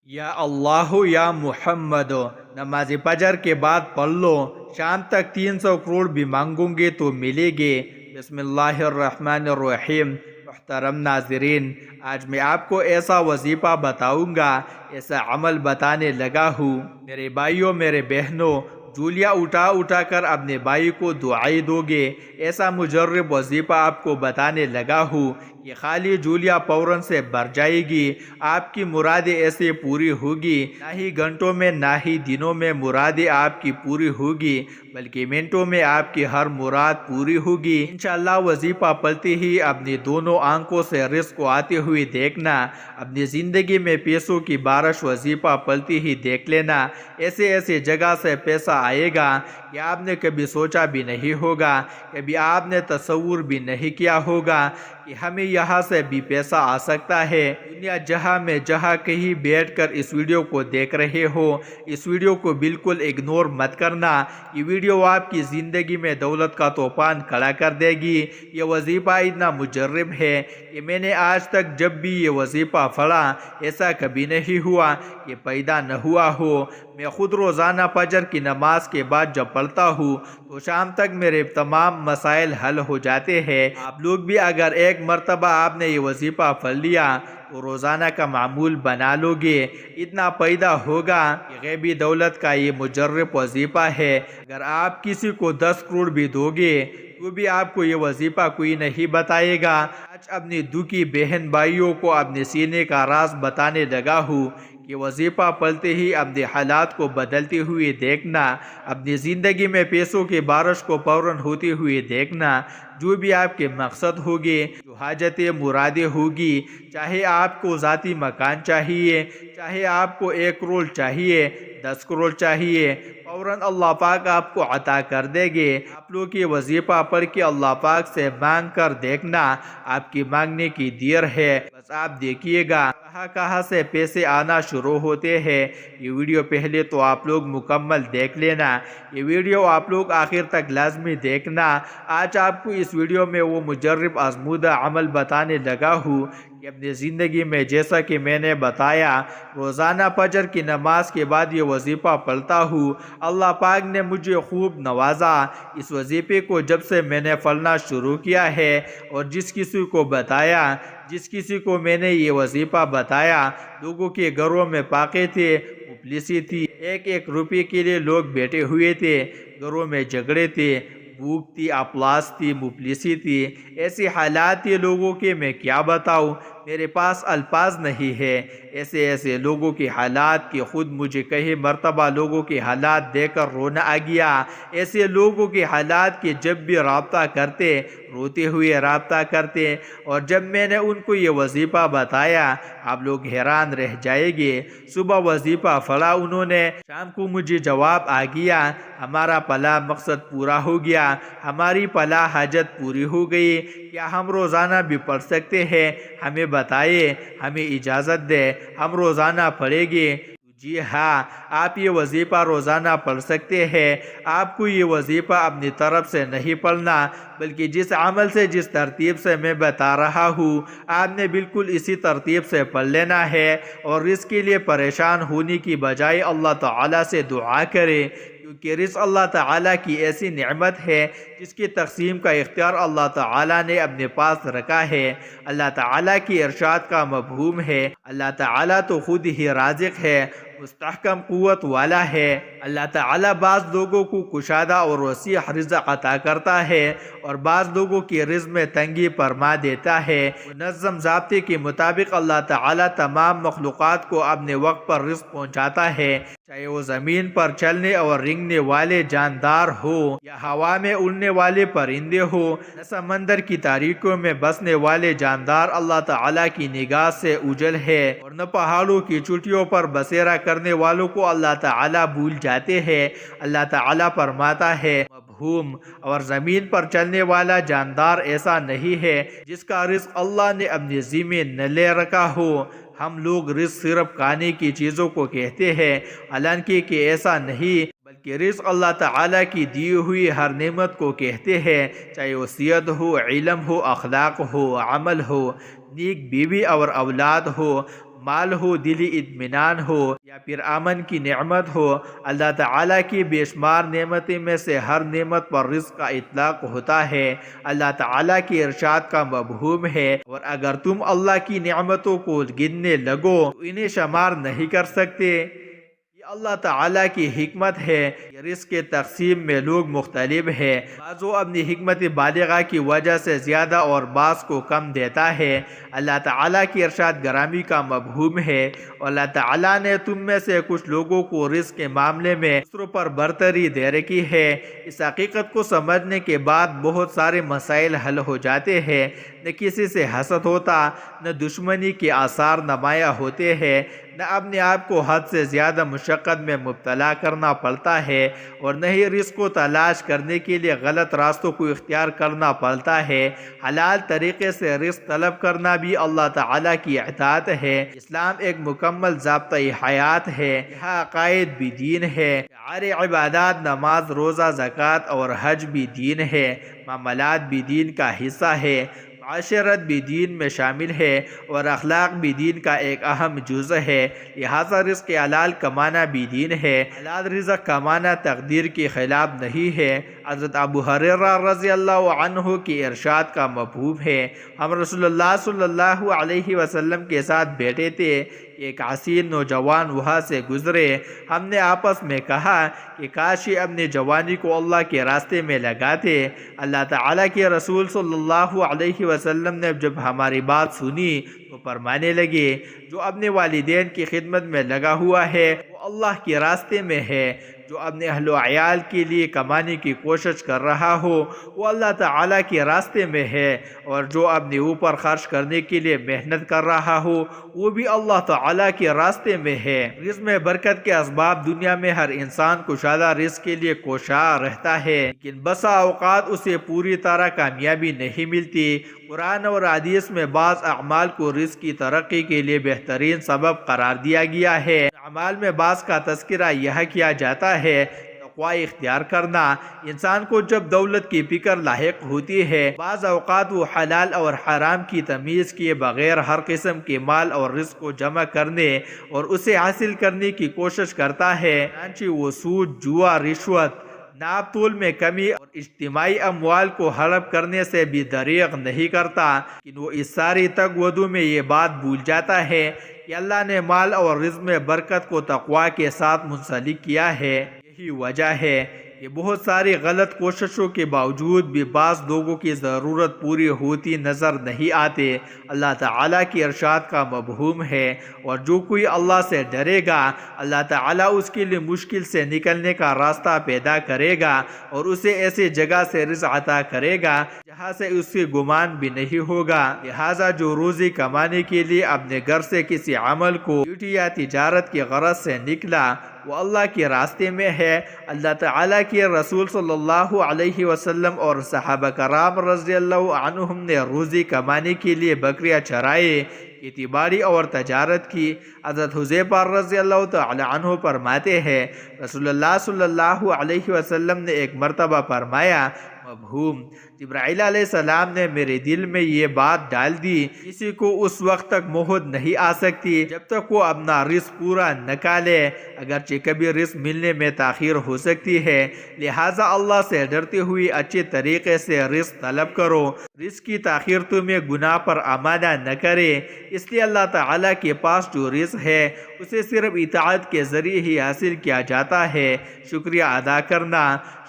یا اللہ یا محمد، نماز فجر کے بعد پڑھ لو، شام تک 300 کروڑ بھی مانگوں گے تو ملے گے۔ بسم اللہ الرحمن الرحیم۔ محترم ناظرین، آج میں آپ کو ایسا وظیفہ بتاؤں گا، ایسا عمل بتانے لگا ہوں۔ میرے بھائیوں، میرے بہنوں، جولیاں اٹھا اٹھا کر اپنے بھائی کو دعائیں دو گے، ایسا مجرب وظیفہ آپ کو بتانے لگا ہوں۔ یہ خالی جولیاں فوراً سے بھر جائے گی، آپ کی مرادیں ایسے پوری ہوگی، نہ ہی گھنٹوں میں نہ ہی دنوں میں مرادیں آپ کی پوری ہوگی، بلکہ منٹوں میں آپ کی ہر مراد پوری ہوگی انشاءاللہ۔ وظیفہ پڑھتے ہی اپنی دونوں آنکھوں سے رزق کو آتے ہوئے دیکھنا، اپنی زندگی میں پیسوں کی بارش وظیفہ پڑھتے ہی دیکھ لینا۔ ایسے ایسے جگہ سے پیسہ آئے گا کہ آپ نے کبھی سوچا بھی نہیں ہوگا، کبھی آپ نے تصور بھی نہیں کیا ہوگا کہ ہمیں یہاں سے بھی پیسہ آ سکتا ہے۔ دنیا جہاں میں جہاں کہیں بیٹھ کر اس ویڈیو کو دیکھ رہے ہو، اس ویڈیو کو بالکل اگنور مت کرنا۔ یہ ویڈیو آپ کی زندگی میں دولت کا طوفان کھڑا کر دے گی۔ یہ وظیفہ اتنا مجرب ہے کہ میں نے آج تک جب بھی یہ وظیفہ پڑھا، ایسا کبھی نہیں ہوا کہ پیدا نہ ہوا ہو۔ میں خود روزانہ فجر کی نماز کے بعد جب پڑھتا ہوں تو شام تک میرے تمام مسائل حل ہو جاتے ہیں۔ آپ لوگ بھی اگر ایک مرتبہ آپ نے یہ وظیفہ پڑھ لیا تو روزانہ کا معمول بنا لو گے۔ اتنا پیدا ہوگا کہ غیبی دولت کا یہ مجرب وظیفہ ہے۔ اگر آپ کسی کو 10 کروڑ بھی دو گے تو بھی آپ کو یہ وظیفہ کوئی نہیں بتائے گا۔ آج اپنی دکھی بہن بھائیوں کو اپنے سینے کا راز بتانے لگا ہوں کہ وظیفہ پڑھتے ہی اپنے حالات کو بدلتے ہوئے دیکھنا، اپنی زندگی میں پیسوں کی بارش کو فوراً ہوتے ہوئے دیکھنا۔ جو بھی آپ کے مقصد ہوگے، جو حاجتیں مرادیں ہوگی، چاہے آپ کو ذاتی مکان چاہیے، چاہے آپ کو 1 کروڑ چاہیے، 10 کروڑ چاہیے، فوراً اللہ پاک آپ کو عطا کر دے گے۔ آپ لوگ یہ وظیفہ پڑھ کے اللہ پاک سے مانگ کر دیکھنا، آپ کی مانگنے کی دیر ہے، بس آپ دیکھیے گا کہاں کہاں سے پیسے آنا شروع ہوتے ہیں۔ یہ ویڈیو پہلے تو آپ لوگ مکمل دیکھ لینا، یہ ویڈیو آپ لوگ آخر تک لازمی دیکھنا۔ آج آپ کو اس ویڈیو میں وہ مجرب آزمودہ عمل بتانے لگا ہوں کہ اپنی زندگی میں، جیسا کہ میں نے بتایا، روزانہ فجر کی نماز کے بعد یہ وظیفہ پڑھتا ہوں۔ اللہ پاک نے مجھے خوب نوازا۔ اس وظیفے کو جب سے میں نے پڑھنا شروع کیا ہے اور جس کسی کو بتایا، جس کسی کو میں نے یہ وظیفہ بتایا، لوگوں کے گھروں میں فاقے تھے، مفلسی تھی، ایک ایک روپے کے لیے لوگ بیٹھے ہوئے تھے، گھروں میں جھگڑے تھے، بھوک تھی، افلاس تھی، مفلسی تھی، ایسے حالات تھے لوگوں کے، میں کیا بتاؤں، میرے پاس الفاظ نہیں ہے۔ ایسے ایسے لوگوں کے حالات کہ خود مجھے کئی مرتبہ لوگوں کے حالات دیکھ کر رونا آ گیا۔ ایسے لوگوں کے حالات کہ جب بھی رابطہ کرتے، روتے ہوئے رابطہ کرتے، اور جب میں نے ان کو یہ وظیفہ بتایا، آپ لوگ حیران رہ جائیں گے۔ صبح وظیفہ پڑھا انہوں نے، شام کو مجھے جواب آ گیا، ہمارا پلا مقصد پورا ہو گیا، ہماری پلا حاجت پوری ہو گئی، کیا ہم روزانہ بھی پڑھ سکتے ہیں؟ ہمیں بتائیے، ہمیں اجازت دے، ہم روزانہ پڑھیں گے۔ جی ہاں، آپ یہ وظیفہ روزانہ پڑھ سکتے ہیں۔ آپ کو یہ وظیفہ اپنی طرف سے نہیں پڑھنا، بلکہ جس عمل سے، جس ترتیب سے میں بتا رہا ہوں، آپ نے بالکل اسی ترتیب سے پڑھ لینا ہے، اور اس کے لیے پریشان ہونے کی بجائے اللہ تعالیٰ سے دعا کرے، کیونکہ رزق اللہ تعالیٰ کی ایسی نعمت ہے جس کی تقسیم کا اختیار اللہ تعالیٰ نے اپنے پاس رکھا ہے۔ اللہ تعالیٰ کی ارشاد کا مفہوم ہے، اللہ تعالیٰ تو خود ہی رازق ہے، مستحکم قوت والا ہے۔ اللہ تعالیٰ بعض لوگوں کو کشادہ اور وسیع رزق عطا کرتا ہے، اور بعض لوگوں کی رزق میں تنگی فرما دیتا ہے۔ منظم ضابطے کے مطابق اللہ تعالیٰ تمام مخلوقات کو اپنے وقت پر رزق پہنچاتا ہے، چاہے وہ زمین پر چلنے اور رینگنے والے جاندار ہو، یا ہوا میں اڑنے والے پرندے ہو، نہ سمندر کی تاریکیوں میں بسنے والے جاندار اللہ تعالیٰ کی نگاہ سے اوجھل ہے، اور نہ پہاڑوں کی چوٹیوں پر بسیرا کرنے والوں کو اللہ تعالیٰ بھول جاتے ہیں۔ اللہ تعالیٰ فرماتا ہے مفہوم، اور زمین پر چلنے والا جاندار ایسا نہیں ہے جس کا رزق اللہ نے اپنے ذمہ نہ لے رکھا ہو۔ ہم لوگ رزق صرف کھانے کی چیزوں کو کہتے ہیں، حالانکہ کہ ایسا نہیں، بلکہ رزق اللہ تعالیٰ کی دی ہوئی ہر نعمت کو کہتے ہیں، چاہے وہ صحت ہو، علم ہو، اخلاق ہو، عمل ہو، نیک بیوی اور اولاد ہو، مال ہو، دلی اطمینان ہو، یا پھر امن کی نعمت ہو، اللہ تعالیٰ کی بے شمار نعمتیں میں سے ہر نعمت پر رزق کا اطلاق ہوتا ہے۔ اللہ تعالیٰ کی ارشاد کا مفہوم ہے، اور اگر تم اللہ کی نعمتوں کو گننے لگو تو انہیں شمار نہیں کر سکتے۔ یہ اللہ تعالیٰ کی حکمت ہے کہ رزق کے تقسیم میں لوگ مختلف ہیں، بعض اپنی حکمت بالغہ کی وجہ سے زیادہ اور بعض کو کم دیتا ہے۔ اللہ تعالیٰ کی ارشاد گرامی کا مفہوم ہے، اور اللہ تعالیٰ نے تم میں سے کچھ لوگوں کو رزق کے معاملے میں دوسروں پر برتری دے رکھی ہے۔ اس حقیقت کو سمجھنے کے بعد بہت سارے مسائل حل ہو جاتے ہیں۔ نہ کسی سے حسد ہوتا، نہ دشمنی کے آثار نمایاں ہوتے ہیں، نہ اپنے آپ کو حد سے زیادہ مشقت میں مبتلا کرنا پڑتا ہے، اور نہ ہی رزق کو تلاش کرنے کے لیے غلط راستوں کو اختیار کرنا پڑتا ہے۔ حلال طریقے سے رزق طلب کرنا بھی اللہ تعالیٰ کی اطاعت ہے۔ اسلام ایک مکمل ضابطۂ حیات ہے، یہاں عقائد بھی دین ہے، شعائر عبادات نماز، روزہ، زکوٰۃ اور حج بھی دین ہے، معاملات بھی دین کا حصہ ہے، معاشرت بھی دین میں شامل ہے، اور اخلاق بھی دین کا ایک اہم جزء ہے۔ لہٰذا رزق حلال کمانا بھی دین ہے۔ حلال رزق کمانا تقدیر کے خلاف نہیں ہے۔ حضرت ابو ہریرہ رضی اللہ عنہ کی ارشاد کا مفہوم ہے، ہم رسول اللہ صلی اللہ علیہ وسلم کے ساتھ بیٹھے تھے، ایک حسین نوجوان وہاں سے گزرے۔ ہم نے آپس میں کہا کہ کاش یہ اپنی جوانی کو اللہ کے راستے میں لگاتے۔ اللہ تعالیٰ کے رسول صلی اللہ علیہ وسلم نے جب ہماری بات سنی تو فرمانے لگے، جو اپنے والدین کی خدمت میں لگا ہوا ہے وہ اللہ کے راستے میں ہے، جو اپنے اہل و عیال کے لیے کمانے کی کوشش کر رہا ہو وہ اللہ تعالیٰ کے راستے میں ہے، اور جو اپنے اوپر خرچ کرنے کے لیے محنت کر رہا ہو وہ بھی اللہ تعالیٰ کے راستے میں ہے۔ رزق میں برکت کے اسباب دنیا میں ہر انسان کشادہ رزق کے لیے کوشاں رہتا ہے، لیکن بسا اوقات اسے پوری طرح کامیابی نہیں ملتی۔ قرآن اور حدیث میں بعض اعمال کو رزق کی ترقی کے لیے بہترین سبب قرار دیا گیا ہے۔ اعمال میں بعض کا تذکرہ یہ کیا جاتا ہے، تقوی اختیار کرنا۔ انسان کو جب دولت کی فکر لاحق ہوتی ہے بعض اوقات وہ حلال اور حرام کی تمیز کیے بغیر ہر قسم کے مال اور رزق کو جمع کرنے اور اسے حاصل کرنے کی کوشش کرتا ہے، چنانچہ وہ سود، جوا، رشوت، ناپ تول میں کمی اور اجتماعی اموال کو ہڑپ کرنے سے بھی دریغ نہیں کرتا، لیکن وہ اس ساری تگ ودو میں یہ بات بھول جاتا ہے کہ اللہ نے مال اور رزق میں برکت کو تقوی کے ساتھ منسلک کیا ہے۔ یہی وجہ ہے کہ بہت ساری غلط کوششوں کے باوجود بھی بعض لوگوں کی ضرورت پوری ہوتی نظر نہیں آتے۔ اللہ تعالیٰ کی ارشاد کا مفہوم ہے، اور جو کوئی اللہ سے ڈرے گا اللہ تعالیٰ اس کے لیے مشکل سے نکلنے کا راستہ پیدا کرے گا، اور اسے ایسی جگہ سے رزق عطا کرے گا جہاں سے اس سے گمان بھی نہیں ہوگا۔ لہٰذا جو روزی کمانے کے لیے اپنے گھر سے کسی عمل کو ڈیوٹی یا تجارت کی غرض سے نکلا وہ اللہ کے راستے میں ہے۔ اللہ تعالیٰ کے رسول صلی اللہ علیہ وسلم اور صحابہ کرام رضی اللہ عنہم نے روزی کمانے کے لیے بکریاں چرائے، کھیتی باڑی اور تجارت کی۔ حضرت حذیفہ رضی اللہ تعالی عنہ فرماتے ہیں، رسول اللہ صلی اللہ علیہ وسلم نے ایک مرتبہ فرمایا، مفہوم، جبرائیل علیہ السلام نے میرے دل میں یہ بات ڈال دی، کسی کو اس وقت تک موت نہیں آ سکتی جب تک وہ اپنا رزق پورا نہ کالے، اگرچہ کبھی رزق ملنے میں تاخیر ہو سکتی ہے، لہٰذا اللہ سے ڈرتے ہوئے اچھے طریقے سے رزق طلب کرو۔ رزق کی تاخیر تمہیں گناہ پر آمادہ نہ کرے، اس لیے اللہ تعالیٰ کے پاس جو رزق ہے اسے صرف اطاعت کے ذریعے ہی حاصل کیا جاتا ہے۔ شکریہ ادا کرنا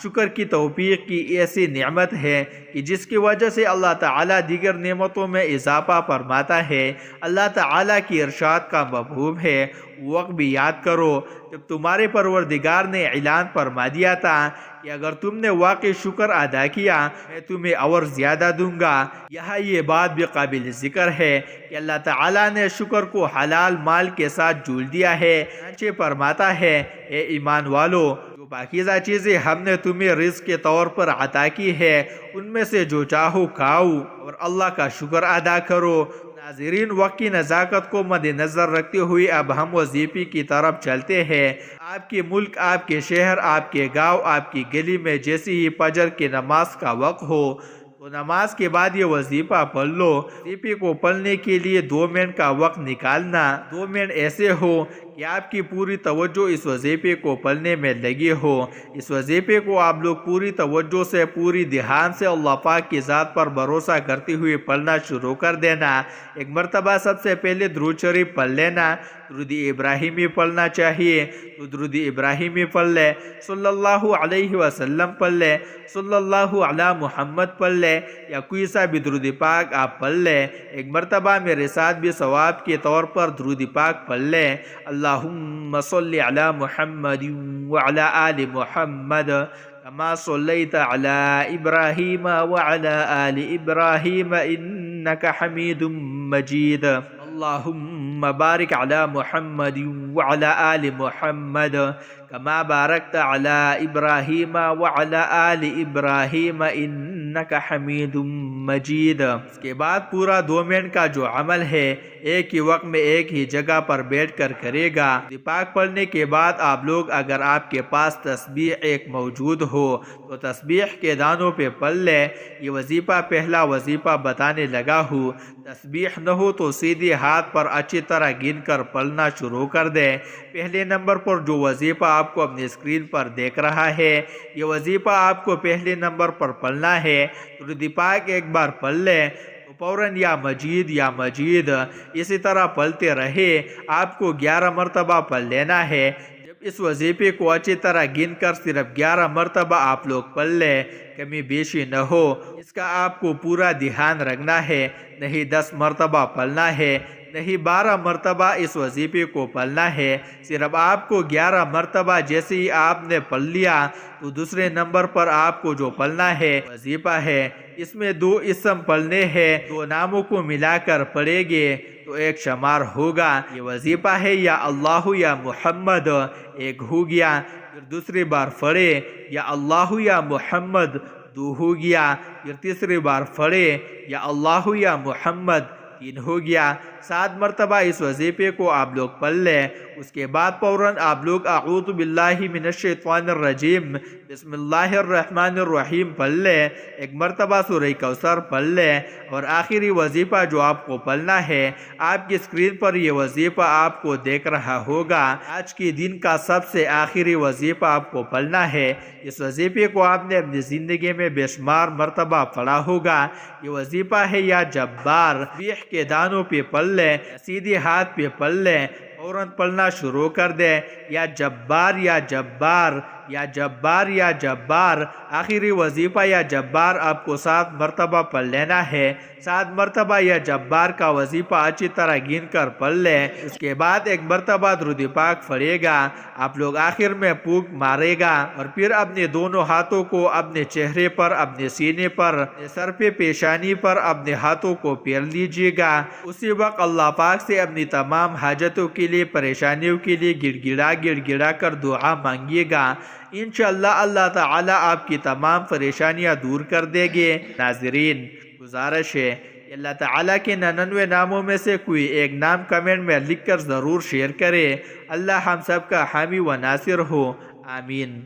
شکر کی توفیق کی ایسی نعمت ہے کہ جس کی وجہ سے اللہ تعالیٰ دیگر نعمتوں میں اضافہ فرماتا ہے۔ اللہ تعالیٰ کی ارشاد کا مفہوم ہے، وقت بھی یاد کرو جب تمہارے پروردگار نے اعلان فرما دیا تھا کہ اگر تم نے واقعی شکر ادا کیا میں تمہیں اور زیادہ دوں گا۔ یہاں یہ بات بھی قابل ذکر ہے کہ اللہ تعالیٰ نے شکر کو حلال مال کے ساتھ جوڑ دیا ہے، چنانچہ فرماتا ہے، اے ایمان والو، جو پاکیزہ چیزیں ہم نے تمہیں رزق کے طور پر عطا کی ہے ان میں سے جو چاہو کھاؤ اور اللہ کا شکر ادا کرو۔ ناظرین، وقت کی نزاکت کو مد نظر رکھتے ہوئے اب ہم وظیفے کی طرف چلتے ہیں۔ آپ کے ملک، آپ کے شہر، آپ کے گاؤں، آپ کی گلی میں جیسے ہی فجر کی نماز کا وقت ہو تو نماز کے بعد یہ وظیفہ پڑھ لو۔ وظیفے کو پڑھنے کے لیے 2 منٹ کا وقت نکالنا، 2 منٹ ایسے ہو کہ آپ کی پوری توجہ اس وظیفے کو پڑھنے میں لگی ہو۔ اس وظیفے کو آپ لوگ پوری توجہ سے، پوری دھیان سے اللہ پاک کی ذات پر بھروسہ کرتے ہوئے پڑھنا شروع کر دینا۔ ایک مرتبہ سب سے پہلے درود شریف پڑھ لینا، درود ابراہیمی پڑھنا چاہیے تو درود ابراہیمی پڑھ لے، صلی اللہ علیہ وسلم پڑھ لے، صلی اللہ علی محمد پڑھ لے، یا کوئی سا بھی درود پاک آپ پڑھ لے۔ ایک مرتبہ میرے ساتھ بھی ثواب کے طور پر درود پاک پڑھ لے، اللہم صلی علی محمد وعلی آل محمد کما صلیت علی ابراہیم وعلی آل ابراہیم انک حمید مجید، اللہم بارک علی محمد وعلی آل محمد کما بارکت علی ابراہیم وعلی آل ابراہیم انک حمید مجید۔ اس کے بعد پورا 2 منٹ کا جو عمل ہے ایک ہی وقت میں ایک ہی جگہ پر بیٹھ کر کرے گا۔ درود پاک پڑھنے کے بعد آپ لوگ اگر آپ کے پاس تسبیح ایک موجود ہو تو تسبیح کے دانوں پہ پڑھ لے۔ یہ وظیفہ پہلا وظیفہ بتانے لگا ہوں، تسبیح نہ ہو تو سیدھے ہاتھ پر اچھی طرح گن کر پڑھنا شروع کر دے۔ پہلے نمبر پر جو وظیفہ آپ کو اپنی اسکرین پر دیکھ رہا ہے، یہ وظیفہ آپ کو پہلے نمبر پر پڑھنا ہے۔ درود پاک ایک بار پڑھ لے تو فوراً یا مجید یا مجید اسی طرح پڑھتے رہے۔ آپ کو 11 مرتبہ پڑھ لینا ہے۔ جب اس وظیفے کو اچھی طرح گن کر صرف 11 مرتبہ آپ لوگ پڑھ لے، کمی بیشی نہ ہو، اس کا آپ کو پورا دھیان رکھنا ہے۔ نہیں 10 مرتبہ پڑھنا ہے، نہیں 12 مرتبہ اس وظیفے کو پڑھنا ہے، صرف آپ کو 11 مرتبہ جیسے ہی آپ نے پڑھ لیا تو دوسرے نمبر پر آپ کو جو پڑھنا ہے وظیفہ ہے، اس میں 2 اسم پڑھنے ہیں، 2 ناموں کو ملا کر پڑھے گے تو ایک شمار ہوگا۔ یہ وظیفہ ہے یا اللہ یا محمد، ایک ہو گیا، پھر دوسری بار پڑھے یا اللہ یا محمد، 2 ہو گیا، پھر تیسری بار پڑھے یا اللہ یا محمد، 3 ہو گیا۔ 7 مرتبہ اس وظیفے کو آپ لوگ پڑھ لیں۔ اس کے بعد فوراً آپ لوگ اعوذ باللہ من الشیطان الرجیم بسم اللہ الرحمن الرحیم پڑھ لیں، ایک مرتبہ سورہ کوثر پڑھ لیں، اور آخری وظیفہ جو آپ کو پڑھنا ہے، آپ کی اسکرین پر یہ وظیفہ آپ کو دیکھ رہا ہوگا، آج کے دن کا سب سے آخری وظیفہ آپ کو پڑھنا ہے۔ اس وظیفے کو آپ نے اپنی زندگی میں بے شمار مرتبہ پڑھا ہوگا۔ یہ وظیفہ ہے یا جبار، تسبیح کے دانوں پہ پڑھ لیں، سیدھے ہاتھ پہ پڑھ لیں، فوراً پڑھنا شروع کر دیں، یا جبار یا جبار یا جبار یا جبار۔ آخری وظیفہ یا جبار آپ کو 7 مرتبہ پڑھ لینا ہے۔ 7 مرتبہ یا جبار کا وظیفہ اچھی طرح گن کر پڑھ لیں۔ اس کے بعد ایک مرتبہ درود پاک پڑھے گا، آپ لوگ آخر میں پھونک مارے گا، اور پھر اپنے دونوں ہاتھوں کو اپنے چہرے پر، اپنے سینے پر، اپنے سر پہ، پیشانی پر اپنے ہاتھوں کو پھیر لیجیے گا۔ اسی وقت اللہ پاک سے اپنی تمام حاجتوں کے لیے، پریشانیوں کے لیے گڑ گڑا کر دعا مانگیے گا۔ انشاءاللہ اللہ تعالی آپ کی تمام پریشانیاں دور کر دے گے۔ ناظرین، گزارش ہے اللہ تعالیٰ کے 99 ناموں میں سے کوئی ایک نام کمنٹ میں لکھ کر ضرور شیئر کرے۔ اللہ ہم سب کا حامی و ناصر ہو، آمین۔